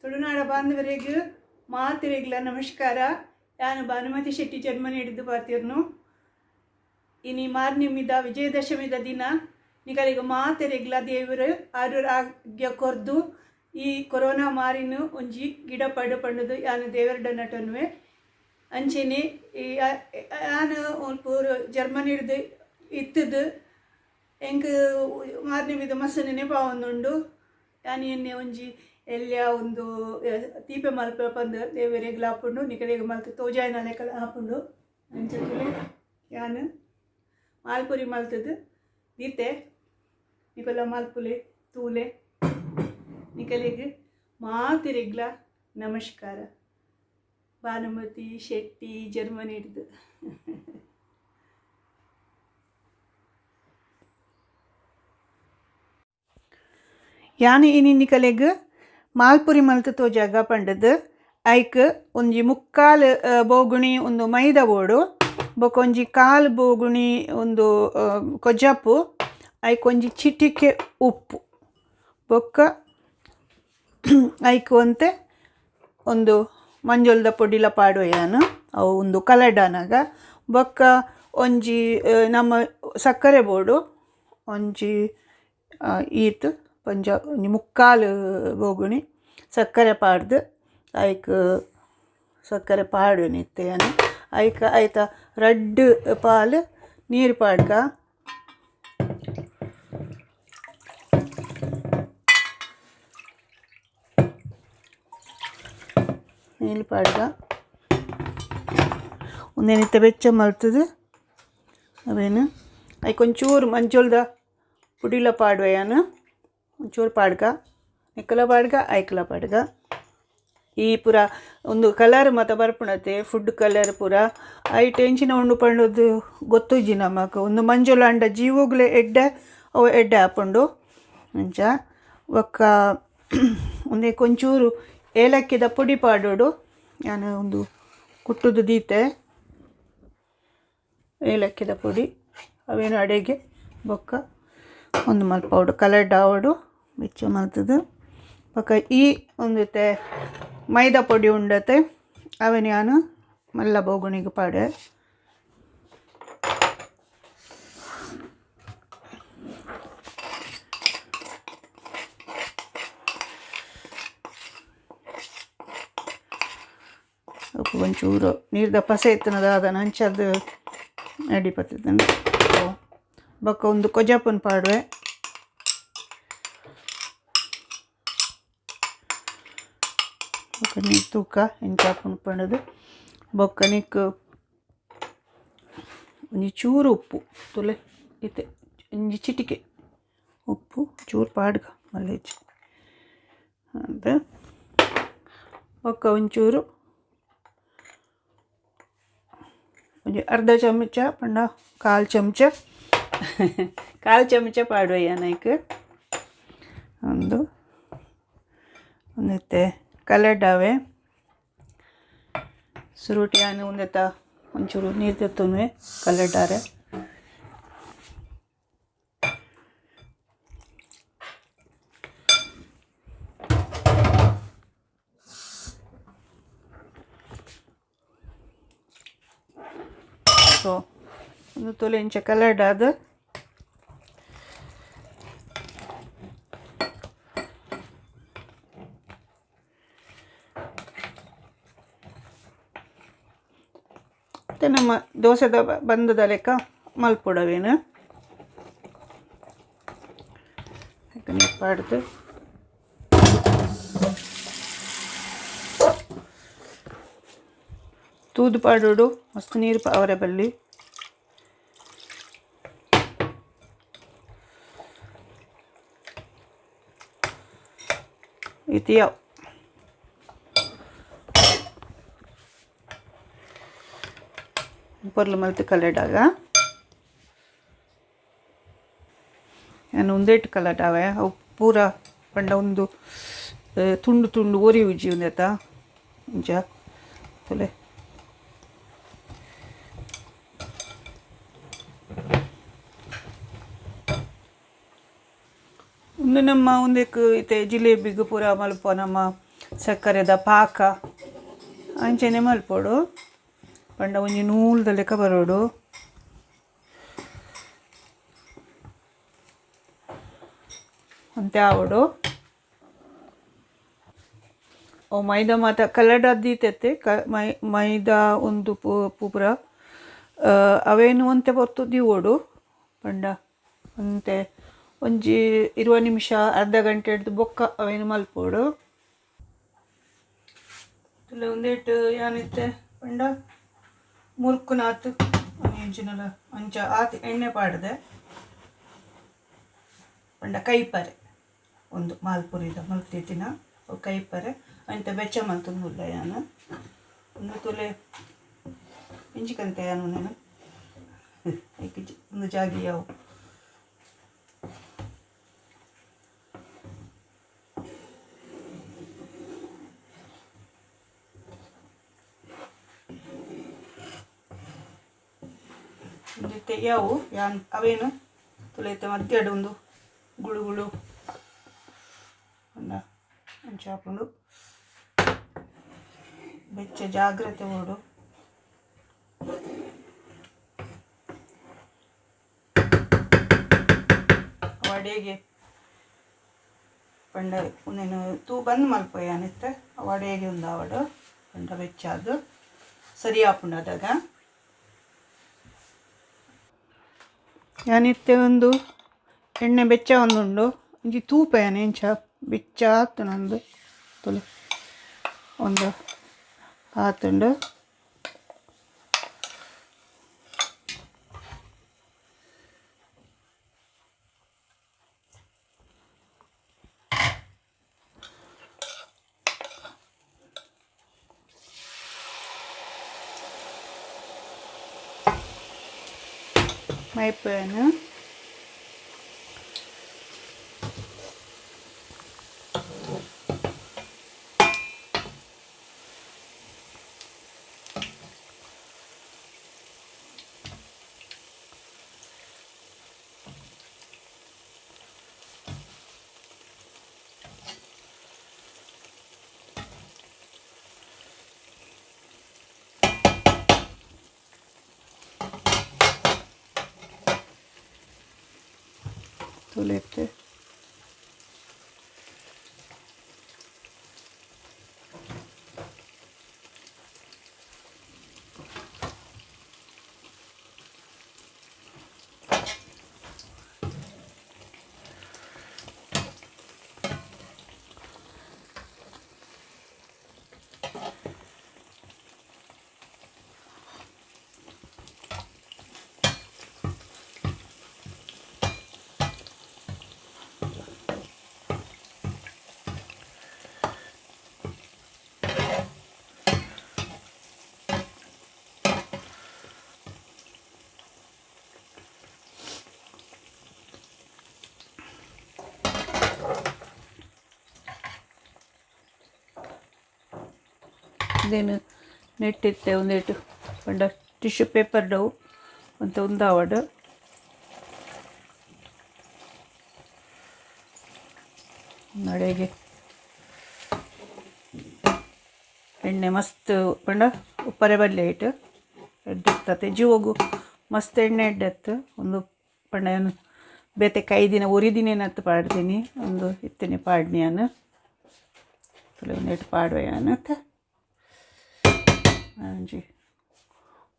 ತುಳುನಾಡ ಬಾಂಧವರಿಗೂ ಮಾತಿರೆಗ್ಲ ನಮಸ್ಕಾರ. ನಾನು ಭಾನುಮತಿಶೆಟ್ಟಿ ಜನ್ಮ ನೀಡಿದ್ದು ಪಾತಿರ್ನು. ಇನಿ ಮಾರ್ನಿಮಿದ ವಿಜಯದಶಮಿದ ದಿನ ನಿಗಳಿಗೆ ಮಾತೆರೆಗ್ಲ ದೇವರು ಆರೋಗ್ಯ ಕೊರ್ದು ಈ ಕೊರೋನಾ ಮಾರಿನು ಒಂಜಿ ಗಿಡ ಪಡು ಪಂಡುದು ಯಾನು ದೇವರಡ ನಟನ್ವೆ ಅಂಚೆನೆ ಯಾನು ಪೂರ ಜರ್ಮನಿ ಹಿಡ್ದು ಇತ್ತದು ಎಂಕ್ ಮಾರ್ನಿಮಿದ ಮಸನೇ ಪಾವೊಂದುಂಡು. ಯಾನು ಎಣ್ಣೆ ಒಂಜಿ ಎಲ್ಲ ಒಂದು ತೀಪೆ ಮಲ್ಪ ಬಂದು ದೇವರಿಗೆ ಹಾಕೊಂಡು ನಿಕಡೆಗೆ ಮಲ್ತು ತೋಜಾಯಿನ ಲೆಕ್ಕ ಹಾಕೊಂಡು ಅಂಚೆ ಯಾನು ಮಾಲ್ಪುರಿ ಮಲ್ತದ್ದು ದೀತೆ ನಿಕಲ ಮಾಲ್ಪುಲೆ ತೂಲೆ ನಿಕಲಿಗೆ ಮಾತಿರೆಗ್ಲ ನಮಸ್ಕಾರ. ಭಾನುಮತಿ ಶೆಟ್ಟಿ ಜರ್ಮನಿ ಹಿಡ್ದು ಯಾನು ಇನಿ ಕಲೆಗ್ ಮಾಲ್ಪುರಿ ಮಲ್ತು ತೋಜಾಗ ಪಂಡದು ಐಕ್ ಒಂಜಿ ಮುಕ್ಕಾಲು ಬೋಗುಣಿ ಒಂದು ಮೈದಾ ಬೋಡು ಬೊಕ್ಕ ಒಂಜಿ ಕಾಲು ಬೋಗುಣಿ ಒಂದು ಕೊಜ್ಜಪ್ಪು ಐಕ್ ಒಂಜಿ ಚಿಟಿಕೆ ಉಪ್ಪು ಬೊಕ್ಕ ಐಕ್ ಒಂತೆ ಒಂದು ಮಂಜೊಲ್ದ ಪೊಡಿಲ ಪಾಡೋಯಾನು ಅವು ಒಂದು ಕಲಡಾನಾಗ ಬೊಕ್ಕ ಒಂಜಿ ನಮ್ಮ ಸಕ್ಕರೆ ಬೋಡು ಒಂಜಿ ಈತ್ ಪಂಜ ಒಂಜಿ ಮುಕ್ಕಾಲು ಬೋಗುಣಿ ಸಕ್ಕರೆ ಪಾಡ್ದು ಐಕ್ ಸಕ್ಕರೆ ಪಾಡು ನಿತ್ತೆಯನು ಐಕ ಐತ ರಡ್ಡ್ ಪಾಲು ನೀರು ಪಾಡ್ಕ ನೀರು ಪಾಡ್ಕ ಒಂದೇನಿತ್ತ ಬೆಚ್ಚ ಮಲ್ತದು ಅವೇನು ಐಕೊಂಚೂರು ಮಂಜೋಲ್ದ ಪುಡಿಲ ಪಾಡುವೆಯಾನು ಒಂಚೂರು ಪಾಡ್ಗ ನಿಕ್ಕಲ ಪಾಡ್ಗ ಐಕಲ ಪಾಡ್ಗ ಈ ಪೂರ ಒಂದು ಕಲರ್ ಮತ್ತು ಬರ್ಪುಣತೆ ಫುಡ್ ಕಲರ್ ಪೂರ ಐ ಟೆನ್ಷನ್ ಉಂಡು ಪಂಡದು ಗೊತ್ತುಜ್ಜಿ ನಮಕ್ ಒಂದು ಮಂಜುಳ ಅಂಡ ಜೀವೋಗ್ಲೆ ಎಡ್ಡೆ ಅವು ಎಡ್ಡೆ ಹಾಕೊಂಡು ಅಂಚ ಒಕ್ಕ ಒಂದೇ ಕೊಂಚೂರು ಏಲಕ್ಕಿದ ಪುಡಿ ಪಾಡೋಡು ನಾನು ಒಂದು ಕುಟ್ಟುದು ದೀತೆ ಏಲಕ್ಕಿದ ಪುಡಿ ಅವೇನು ಅಡೆಗೆ ಬೊಕ್ಕ ಒಂದು ಮಲ್ಪ ಅವಡು ಕಲರ್ ಡಾವಡು ಬೆಚ್ಚ ಮಲ್ತದು ಬೊಕ್ಕ ಈ ಒಂದತೆ ಮೈದಾ ಪೊಡಿ ಉಂಡತೆ ಅವನು ನಾನು ಮಲ್ಲ ಬೋಗುಣಿಗೆ ಪಾಡೆ ಒಂಚೂರು ನೀರ್ದ ಪಸೆ ಎತ್ತನದ ಅದನ್ನು ಹಂಚದು ಅಡಿಪತ್ತದ ಬೊಕ್ಕ ಒಂದು ಕೊಜಾಪನ್ ಪಾಡುವೆ ಬೊಕ್ಕ ನೀರು ತೂಕ ಹೆಂಚಾಪನ್ ಪಂಡದು ಬೊಕ್ಕ ನೀಕು ಒಂಜಿ ಚೂರು ಉಪ್ಪು ತುಲೆ ಇತ್ತೆ ಒಂಜಿ ಚಿಟಿಕೆ ಉಪ್ಪು ಚೂರು ಪಾಡ್ಗ ಮಲ್ಲೆಚ್ಚಿ ಅಂತ ಬೊಕ್ಕ ಒಂಚೂರು ಒಂಜಿ ಅರ್ಧ ಚಮಚ ಪಂಡ ಕಾಲು ಚಮಚ ಪಾಡುವಯ್ಯ ನೈಕ್ ಒಂದೈತೆ ಕಲಡಾವೆ ಸುರುಟಿಯಾನು ಒಂದೈತ ಒಂಚೂರು ನೀರು ತೆತ್ತುವೆ ಕಲಡಾರೆ ಸೊ ಒಂದು ತೊಲೆ ಇಂಚ ಕಲಡಾದ ಮತ್ತು ನಮ್ಮ ದೋಸೆದ ಬಂದದ ಲೆಕ್ಕ ಮಲ್ಪೊಡವೇನು ನೀರು ಪಾಡ್ದು ತೂದು ಪಾಡೋಡು ಮಸ್ತ್ ನೀರು ಅವರ ಬಲ್ಲಿ ಇತಿಯ ಪೊರ್ಲು ಮಲ್ತು ಕಲಡಾಗ ನಾನು ಒಂದೇಟು ಕಲಡಾವೆ ಅವು ಪೂರ ಪಂಡ ಒಂದು ತುಂಡು ತುಂಡು ಓರಿ ಉಜ್ಜಿ ಒಂದೇತ ಇಂಚ ತೊಲೆ ಒಂದು ನಮ್ಮ ಒಂದಕ್ಕೆ ಇತ್ತೆ ಜಿಲೇಬಿಗೂ ಪೂರ ಮಲ್ಪ ನಮ್ಮ ಸಕ್ಕರೆದ ಪಾಕ ಅಂಚನೆ ಮಲ್ಪೋಡು ಪಂಡ ಒಂಜಿ ನೂಲ್ದ ಲೆಕ್ಕ ಬರೋಡು. ಅಂತೆ ಆವಡು ಅವು ಮೈದಾ ಮಾತ ಕಲರ್ಡ್ ಅದ್ದೀತೈತೆ ಮೈದಾ ಒಂದು ಪೂಪುರ ಅವೇನು ಅಂತೆ ಬರ್ತು ದಿವೋಡು ಪಂಡ ಅಂತೆ ಒಂಜಿ 20 ನಿಮಿಷ ಅರ್ಧ ಗಂಟೆ ಹಿಡ್ದು ಬೊಕ್ಕ ಅವೇನು ಮಲ್ಪೋಡು. ಒಂದೇಟು ಏನಿತ್ತೆ ಪಂಡ ಮುರ್ಕುನಾತು ಅಂಚಿನಲ್ಲ ಅಂಚ ಆತು ಎಣ್ಣೆ ಪಾಡ್ದೆ ಪಂಡ ಕೈಪರೆ ಒಂದು ಮಾಲ್ಪುರಿದ ಮಲ್ತಿತ್ತಿನ ಕೈಪರೆ ಅಂತ ಬೆಚ್ಚ ಮಲ್ತು ಮುಲ್ಲ ಯಾನು ಒಂದು ತೊಲೆ ಇಂಚಿಕಂತ ಯಾನು ನಾನು ಒಂದು ಜಾಗಿ ಯಾವು ಒಂದಿತ್ತೆ ಯಾವು ಯಾನ್ ಅವೇನು ತೊಲೆತೆ ಮಧ್ಯಾಡು ಒಂದು ಗುಳು ಅಂಚ ಹಾಕೊಂಡು ಬೆಚ್ಚ ಜಾಗ್ರತೆ ಓಡು ವಡೆಗೆ ಪಂಡ ಒಂದೇನು ತೂ ಬಂದು ಮಲ್ಪೋಯಾನಿತ್ತೆ ವಡೆಗೆ ಒಂದು ಆವಡು ಪಂಡ ಬೆಚ್ಚ ಅದು ಸರಿ ಹಾಪುಂಡು ಅದಾಗ ಯಾನಿತ್ತೆ ಒಂದು ಎಣ್ಣೆ ಬೆಚ್ಚ ಒಂದುಂಡು ಒಂಜಿ ತೂಪ ಯಾನೆ ಇಂಚ ಬೆಚ್ಚ ಆತು ನಂದು ತೊಲೆ ಒಂದು ಆತುಂಡು ಮೈಪೇನು ತೊಲೆತೆ ಇದೇನು ನೆಟ್ಟಿತ್ತೆ ಒಂದೇಟು ಪಂಡ ಟಿಶ್ಯೂ ಪೇಪರ್ ಡವು ಅಂತ ಒಂದು ಆವಡು ನಡೆಗೆ ಎಣ್ಣೆ ಮಸ್ತ್ ಪಂಡ ಉಪ್ಪರೆ ಬಲ್ಲೆ ಇಟ್ಟು ಎಡ್ಡಿರ್ತತೆ ಜೀವಗು ಮಸ್ತ್ ಎಣ್ಣೆ ಎಡ್ಡೆತ್ತು ಒಂದು ಪಂಡ ಏನು ಬೇತೆ ಕೈದಿನ ಒರಿದಿನೇನತ್ತು ಪಾಡ್ತೀನಿ ಒಂದು ಇತ್ತನೆ ಪಾಡ್ನಿ ನಾನು ಒಂದೇಟು ಪಾಡುವೆ ಅನ್ನತ್ತೆ ಅಂಜಿ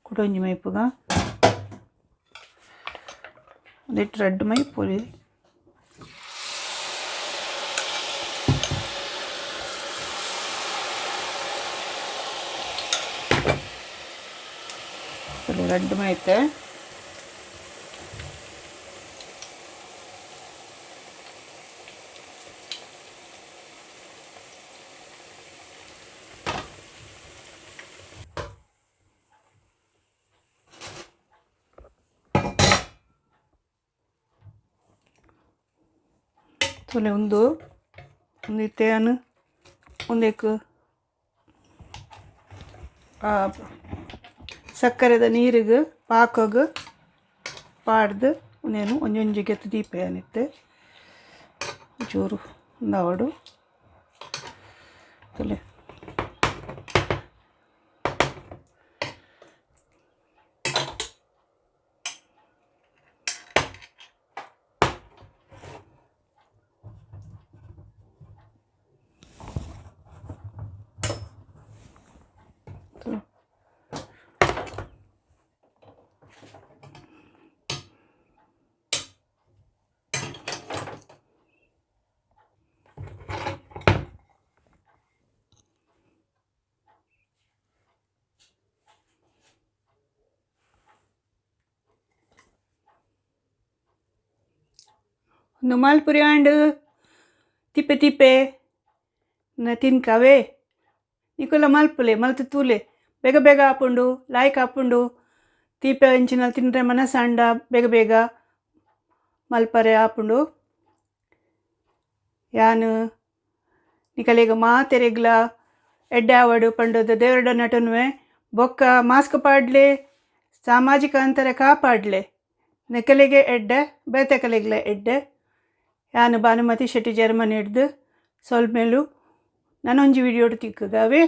ಕುಡೊಂಜಿ ಮೈಪುಗ ಒಂದಿಟ್ಟು ರೆಡ್ ಮೈಪುರಿ ರೆಡ್ ಮೈತೆ ತೊಲೆ ಒಂದಿತ್ತೆ ಅನ್ನು ಒಂದೇಕು ಸಕ್ಕರೆದ ನೀರಿಗೆ ಪಾಕೋಗ ಪಾಡ್ದು ಒಂದೇನು ಒಂಜೊಂಜಿಗೆ ದೀಪ ಏನಿತ್ತೆ ಚೂರು ಒಂದಾವಡು ತಲೆ ಒಂದು ಮಾಲ್ಪುರಿ ಆಂಡ್ ತಿಪ್ಪೆ ತಿಪ್ಪೆ ತಿನ್ಕವೇ ನಿಕುಲ ಮಲ್ಪುಲೆ ಮಲ್ತು ತೂಲೆ ಬೇಗ ಬೇಗ ಹಾಪುಂಡು ಲಾಯ್ಕ್ ಹಾಪುಂಡು ತೀಪೆ ಇಂಚಿನಲ್ಲಿ ತಿಂದರೆ ಮನಸ್ಸಂಡ ಬೇಗ ಬೇಗ ಮಲ್ಪರೆ ಹಾಪುಂಡು ಯಾನು ನಿಕಲೆಗ ಮಾತೆರೆಗ್ಲ ಎಡ್ಡೆ ಆವಡು ಪಂಡದ ದೇವರಡ ನಟನುವೆ ಬೊಕ್ಕ ಮಾಸ್ಕ್ ಪಾಡ್ಲೆ ಸಾಮಾಜಿಕ ಅಂತರ ಕಾಪಾಡ್ಲೆ ನೆಕಲೆಗೆ ಎಡ್ಡೆ ಬೇತೆಕಲೆಗ್ಲೆ ಎಡ್ಡೆ ಯಾನು ಭಾನುಮತಿ ಶೆಟ್ಟಿ ಜರ್ಮನಿ ಹಿಡ್ದು ಸ್ವಲ್ಪ ಮೇಲೂ ನಾನೊಂಜಿ ವಿಡಿಯೋ ತಿಕ್ಕಗಾವೆ